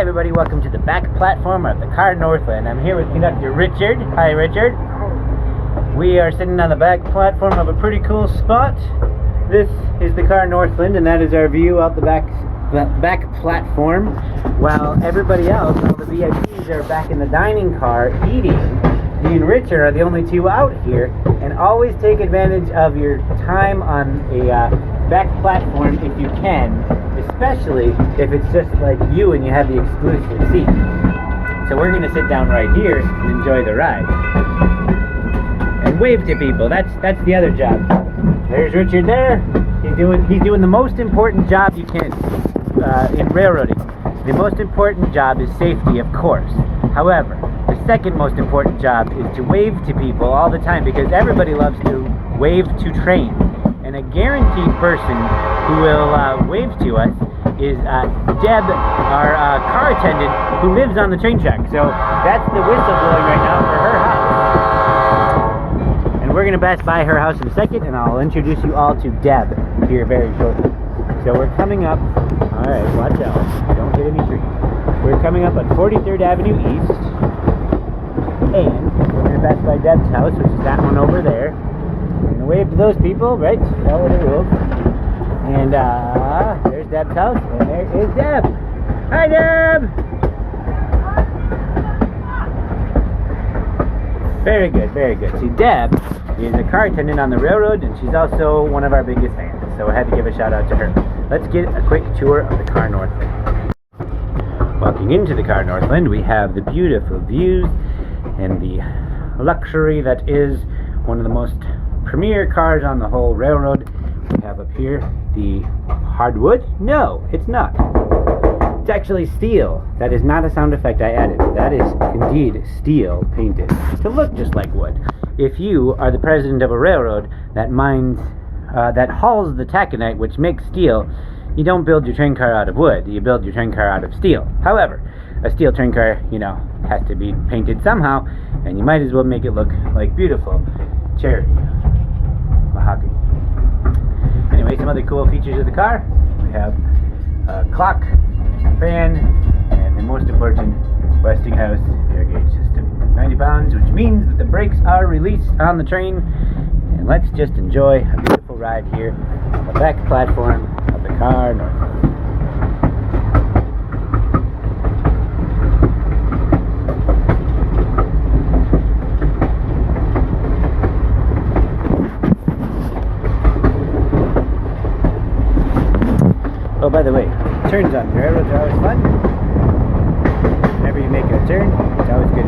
Hi everybody, welcome to the back platform of the Car Northland. I'm here with Conductor Richard. Hi Richard. We are sitting on the back platform of a pretty cool spot. This is the Car Northland, and that is our view out the back platform, while everybody else, all the VIPs, are back in the dining car eating. Me and Richard are the only two out here, and always take advantage of your time on a back platform if you can, especially if it's just like you and you have the exclusive seat. So we're going to sit down right here and enjoy the ride. And wave to people. That's the other job. There's Richard there. He's doing the most important job you can in railroading. The most important job is safety, of course. However, the second most important job is to wave to people all the time, because everybody loves to wave to trains. And a guaranteed person who will wave to us is Deb, our car attendant, who lives on the train track. So that's the whistle blowing right now for her house. And we're going to pass by her house in a second, and I'll introduce you all to Deb here very shortly. So we're coming up. Alright, watch out. Don't hit any trees. We're coming up on 43rd Avenue East. And we're going to pass by Deb's house, which is that one over there. We're going to wave to those people, right? Follow the rules. And there's Deb's house, and there is Deb. Hi, Deb! Very good, very good. See, Deb is a car attendant on the railroad, and she's also one of our biggest fans. So I had to give a shout out to her. Let's get a quick tour of the Car Northland. Walking into the Car Northland, we have the beautiful views and the luxury that is one of the most premier cars on the whole railroad. We have up here the hardwood. No, it's not. It's actually steel. That is not a sound effect I added. That is indeed steel painted to look just like wood. If you are the president of a railroad that hauls the taconite, which makes steel, you don't build your train car out of wood. You build your train car out of steel. However, a steel train car, has to be painted somehow, and you might as well make it look like beautiful cherry mahogany. Anyway, some other cool features of the car. We have a clock, fan, and the most important Westinghouse air gauge system. 90 pounds, which means that the brakes are released on the train. And let's just enjoy a beautiful ride here on the back platform of the Car Northland. Oh, by the way, turns on the railroad are always fun. Whenever you make a turn, it's always good